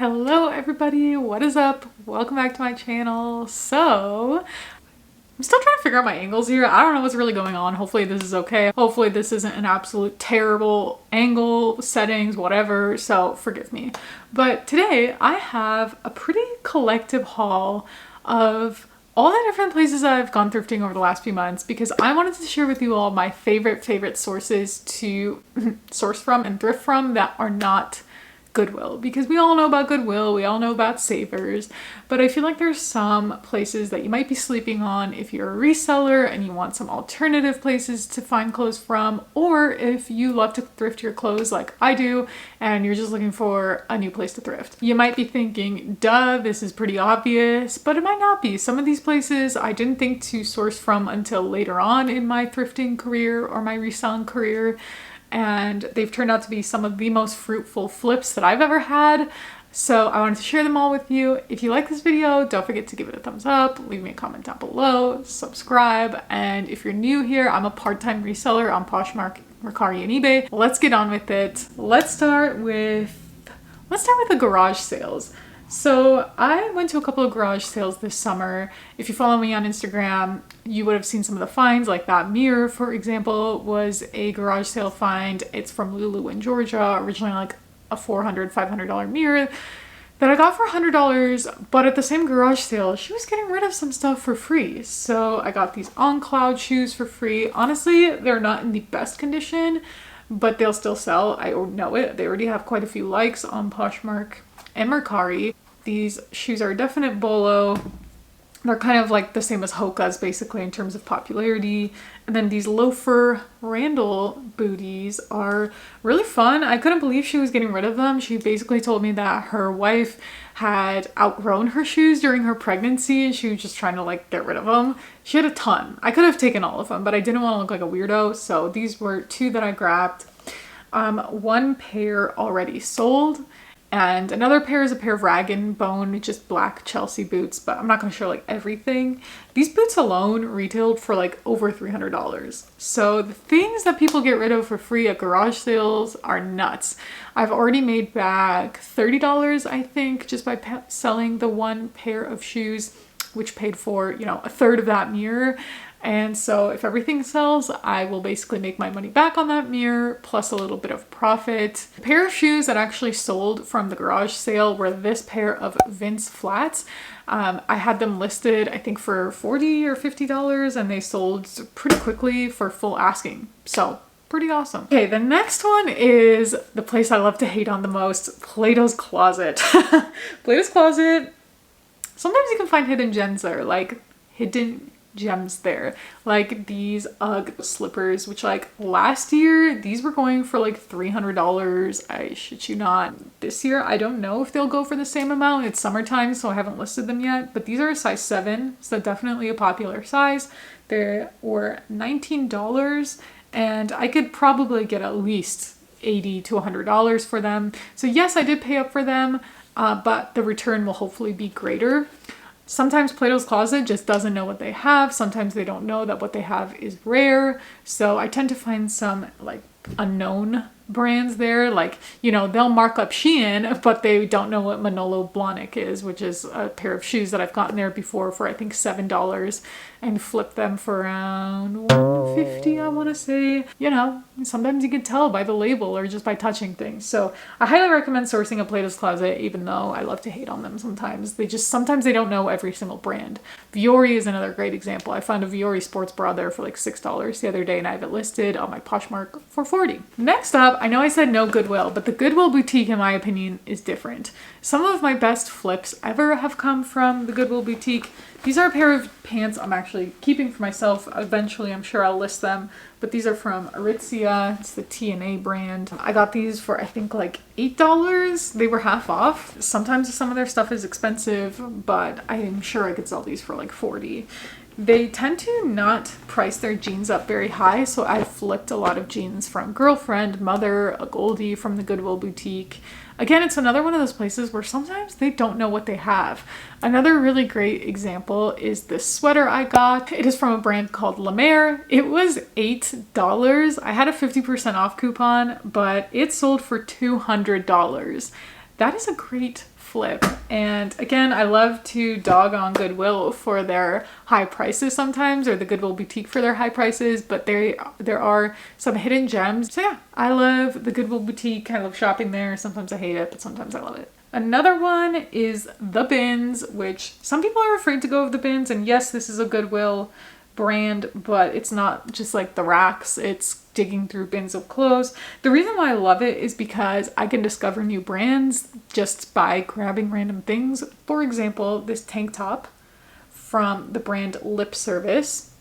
Hello everybody, what is up? Welcome back to my channel. So, I'm still trying to figure out my angles here. I don't know what's really going on. Hopefully this is okay. Hopefully this isn't an absolute terrible angle, settings, whatever, so forgive me. But today I have a pretty collective haul of all the different places I've gone thrifting over the last few months because I wanted to share with you all my favorite sources to source from and thrift from that are not Goodwill, because we all know about Goodwill, we all know about Savers, but I feel like there's some places that you might be sleeping on if you're a reseller and you want some alternative places to find clothes from, or if you love to thrift your clothes like I do and you're just looking for a new place to thrift. You might be thinking, duh, this is pretty obvious, but it might not be. Some of these places I didn't think to source from until later on in my thrifting career or my reselling career, and they've turned out to be some of the most fruitful flips that I've ever had. So I wanted to share them all with you. If you like this video, don't forget to give it a thumbs up, leave me a comment down below, subscribe, and if you're new here, I'm a part-time reseller on Poshmark, Mercari, and eBay. Let's get on with it. Let's start with the garage sales. So I went to a couple of garage sales this summer. If you follow me on Instagram, you would have seen some of the finds, like that mirror, for example, was a garage sale find. It's from Lulu in Georgia, originally like a $400, $500 mirror that I got for $100, but at the same garage sale, she was getting rid of some stuff for free. So I got these On Cloud shoes for free. Honestly, they're not in the best condition, but they'll still sell. I know it. They already have quite a few likes on Poshmark and Mercari. These shoes are a definite bolo. They're kind of like the same as Hoka's basically in terms of popularity. And then these loafer Randall booties are really fun. I couldn't believe she was getting rid of them. She basically told me that her wife had outgrown her shoes during her pregnancy and she was just trying to like get rid of them. She had a ton. I could have taken all of them, but I didn't want to look like a weirdo. So these were two that I grabbed. One pair already sold. And another pair is a pair of rag and bone, just black Chelsea boots, but I'm not going to show like everything. These boots alone retailed for like over $300. So the things that people get rid of for free at garage sales are nuts. I've already made back $30, I think, just by selling the one pair of shoes, which paid for, you know, a third of that mirror. And so if everything sells, I will basically make my money back on that mirror plus a little bit of profit. The pair of shoes that actually sold from the garage sale were this pair of Vince flats. I had them listed, I think, for $40 or $50, and they sold pretty quickly for full asking. So pretty awesome. Okay, the next one is the place I love to hate on the most, Plato's Closet. Plato's Closet, sometimes you can find hidden gems there, like hidden gems there, like these UGG slippers, which like last year these were going for like $300. I shit you not. This year I don't know if they'll go for the same amount. It's summertime, so I haven't listed them yet, but these are a size 7, so definitely a popular size. They were $19 and I could probably get at least $80 to $100 for them. So yes, I did pay up for them, but the return will hopefully be greater. Sometimes Plato's Closet just doesn't know what they have. Sometimes they don't know that what they have is rare. So I tend to find some like unknown brands there, like, you know, they'll mark up Shein, but they don't know what Manolo Blahnik is, which is a pair of shoes that I've gotten there before for I think $7 and flipped them for around $150, I want to say. You know, sometimes you can tell by the label or just by touching things. So I highly recommend sourcing a Plato's Closet, even though I love to hate on them sometimes. Sometimes they don't know every single brand. Vuori is another great example. I found a Vuori sports bra there for like $6 the other day and I have it listed on my Poshmark for $40. Next up, I know I said no Goodwill, but the Goodwill boutique, in my opinion, is different. Some of my best flips ever have come from the Goodwill boutique. These are a pair of pants I'm actually keeping for myself. Eventually, I'm sure I'll list them, but these are from Aritzia. It's the TNA brand. I got these for I think like $8. They were half off. Sometimes some of their stuff is expensive, but I'm sure I could sell these for like $40. They tend to not price their jeans up very high, so I flipped a lot of jeans from Girlfriend, Mother, a Goldie from the Goodwill boutique. Again, it's another one of those places where sometimes they don't know what they have. Another really great example is this sweater I got. It is from a brand called La Mer. It was $8. I had a 50% off coupon, but it sold for $200. That is a great flip. And again, I love to dog on Goodwill for their high prices sometimes, or the Goodwill boutique for their high prices, but there are some hidden gems. So yeah, I love the Goodwill boutique. I love shopping there. Sometimes I hate it, but sometimes I love it. Another one is the bins, which some people are afraid to go with the bins. And yes, this is a Goodwill brand, but it's not just like the racks, it's digging through bins of clothes. The reason why I love it is because I can discover new brands just by grabbing random things. For example, this tank top from the brand Lip Service.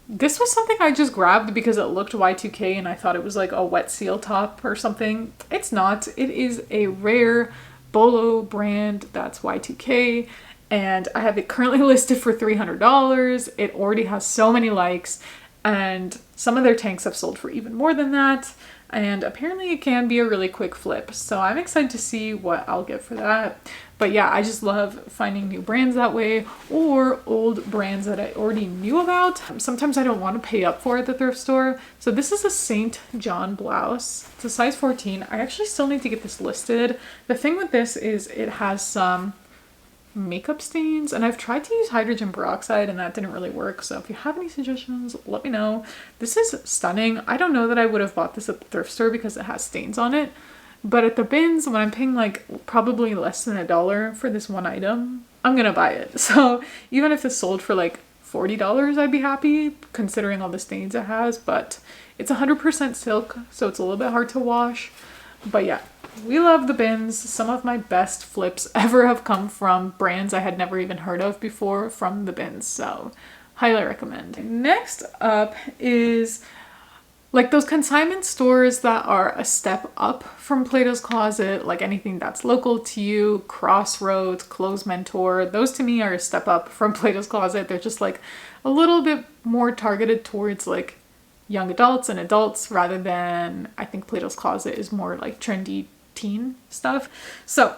This was something I just grabbed because it looked Y2K and I thought it was like a wet seal top or something. It's not. It is a rare Bolo brand that's Y2K. And I have it currently listed for $300. It already has so many likes, and some of their tanks have sold for even more than that. And apparently it can be a really quick flip. So I'm excited to see what I'll get for that. But yeah, I just love finding new brands that way, or old brands that I already knew about. Sometimes I don't want to pay up for it at the thrift store. So this is a St. John blouse. It's a size 14. I actually still need to get this listed. The thing with this is it has some makeup stains, and I've tried to use hydrogen peroxide and that didn't really work. So if you have any suggestions, let me know. This is stunning. I don't know that I would have bought this at the thrift store because it has stains on it, but at the bins, when I'm paying like probably less than $1 for this one item, I'm gonna buy it. So even if it's sold for like $40, I'd be happy considering all the stains it has. But it's 100% silk, so it's a little bit hard to wash. But yeah, we love the bins. Some of my best flips ever have come from brands I had never even heard of before from the bins. So highly recommend. Next up is like those consignment stores that are a step up from Plato's Closet, like anything that's local to you, Crossroads, Clothes Mentor. Those to me are a step up from Plato's Closet. They're just like a little bit more targeted towards like young adults and adults, rather than, I think Plato's Closet is more like trendy teen stuff. So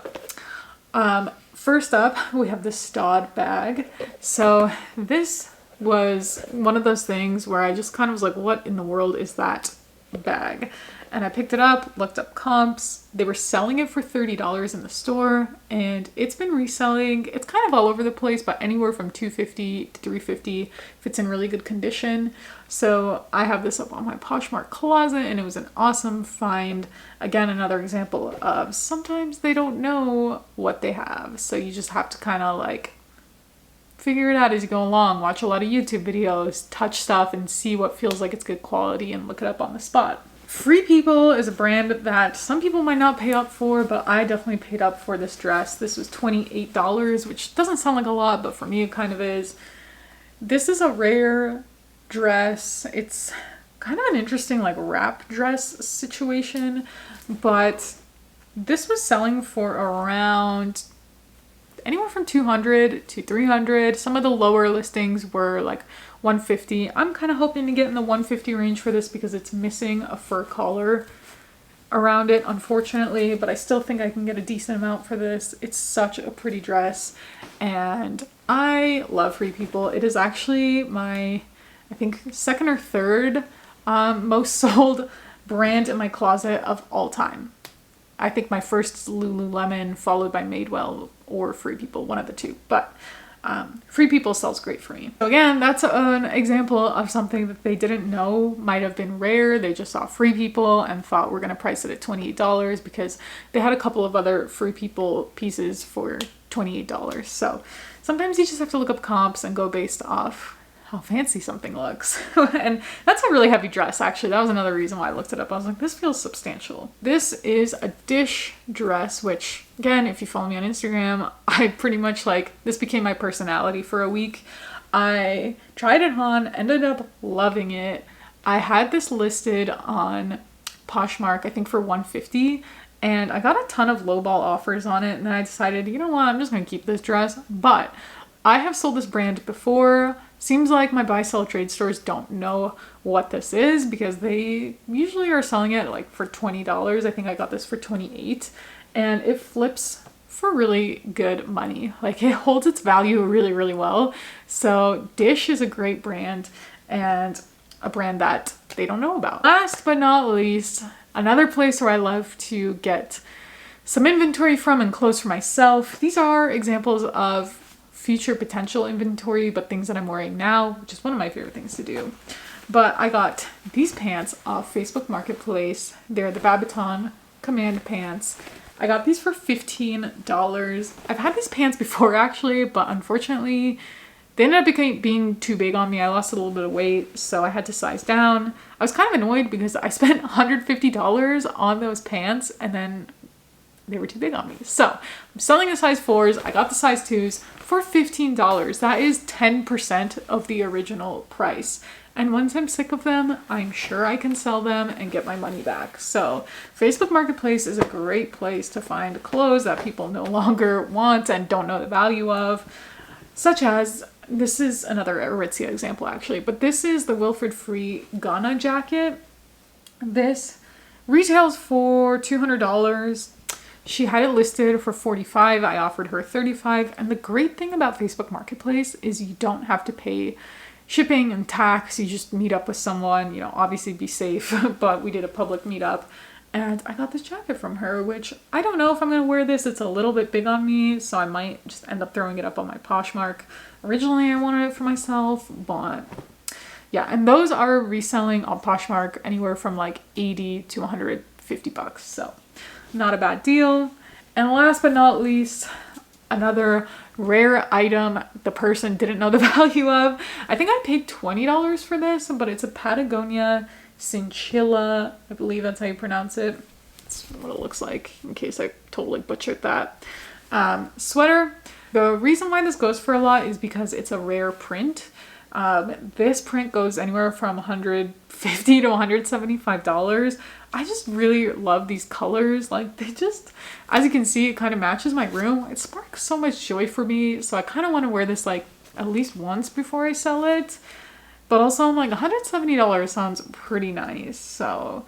first up, we have the Stod bag. So this was one of those things where I just kind of was like, what in the world is that bag? And I picked it up, looked up comps. They were selling it for $30 in the store, and it's been reselling. It's kind of all over the place, but anywhere from $250 to $350 if it's in really good condition. So I have this up on my Poshmark closet, and it was an awesome find. Again, another example of sometimes they don't know what they have, so you just have to kind of like figure it out as you go along. Watch a lot of YouTube videos, touch stuff, and see what feels like it's good quality and look it up on the spot. Free People is a brand that some people might not pay up for, but I definitely paid up for this dress. This was $28, which doesn't sound like a lot, but for me it kind of is. This is a rare dress. It's kind of an interesting like wrap dress situation, but this was selling for around anywhere from $200 to $300. Some of the lower listings were like $150. I'm kind of hoping to get in the $150 range for this because it's missing a fur collar around it, unfortunately, but I still think I can get a decent amount for this. It's such a pretty dress, and I love Free People. It is actually my, I think, second or third most sold brand in my closet of all time. I think my first is Lululemon, followed by Madewell or Free People, one of the two. But Free People sells great for me. So again, that's an example of something that they didn't know might have been rare. They just saw Free People and thought we're going to price it at $28 because they had a couple of other Free People pieces for $28. So sometimes you just have to look up comps and go based off how fancy something looks. And that's a really heavy dress, actually. That was another reason why I looked it up. I was like, this feels substantial. This is a dish dress, which again, if you follow me on Instagram, I pretty much like, this became my personality for a week. I tried it on, ended up loving it. I had this listed on Poshmark, I think for $150, and I got a ton of lowball offers on it, and then I decided, you know what, I'm just gonna keep this dress. But I have sold this brand before. Seems like my buy sell trade stores don't know what this is because they usually are selling it like for $20. I think I got this for $28, and it flips for really good money. Like, it holds its value really, really well. So Dish is a great brand, and a brand that they don't know about. Last but not least, another place where I love to get some inventory from and clothes for myself. These are examples of future potential inventory, but things that I'm wearing now, which is one of my favorite things to do. But I got these pants off Facebook Marketplace. They're the Babaton Command pants. I got these for $15. I've had these pants before actually, but unfortunately they ended up being too big on me. I lost a little bit of weight, so I had to size down. I was kind of annoyed because I spent $150 on those pants and then they were too big on me. So I'm selling the size 4s. I got the size 2s for $15. That is 10% of the original price. And once I'm sick of them, I'm sure I can sell them and get my money back. So Facebook Marketplace is a great place to find clothes that people no longer want and don't know the value of, such as, this is another Aritzia example actually, but this is the Wilfred Free Ghana jacket. This retails for $200. She had it listed for $45. I offered her $35. And the great thing about Facebook Marketplace is you don't have to pay shipping and tax. You just meet up with someone, you know, obviously be safe, but we did a public meetup and I got this jacket from her, which I don't know if I'm going to wear this. It's a little bit big on me, so I might just end up throwing it up on my Poshmark. Originally, I wanted it for myself, but yeah, and those are reselling on Poshmark anywhere from like 80 to 150 bucks. So not a bad deal. And last but not least, another rare item the person didn't know the value of. I think I paid $20 for this, but it's a Patagonia Cinchilla. I believe that's how you pronounce it. That's what it looks like, in case I totally butchered that. Sweater. The reason why this goes for a lot is because it's a rare print. This print goes anywhere from $150 to $175. I just really love these colors. Like, they just, as you can see, it kind of matches my room. It sparks so much joy for me. So I kind of want to wear this like at least once before I sell it. But also I'm like, $170 sounds pretty nice. So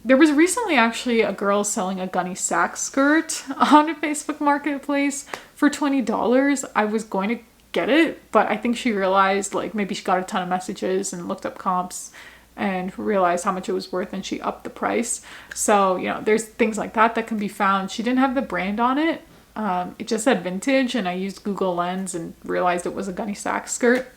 there was recently actually a girl selling a gunny sack skirt on a Facebook Marketplace for $20. I was going to get it, but I think she realized, like, maybe she got a ton of messages and looked up comps and realized how much it was worth and she upped the price. So, you know, there's things like that that can be found. She didn't have the brand on it. It just said vintage, and I used Google Lens and realized it was a gunny sack skirt.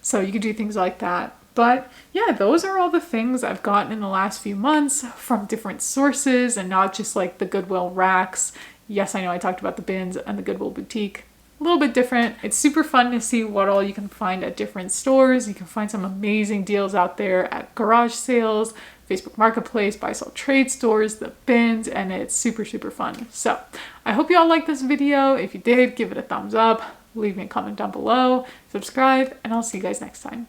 So you could do things like that. But yeah, those are all the things I've gotten in the last few months from different sources and not just like the Goodwill racks. Yes, I know I talked about the bins and the Goodwill boutique. A little bit different. It's super fun to see what all you can find at different stores. You can find some amazing deals out there at garage sales, Facebook Marketplace, buy sell trade stores, the bins, and it's super, super fun. So I hope you all liked this video. If you did, give it a thumbs up, leave me a comment down below, subscribe, and I'll see you guys next time.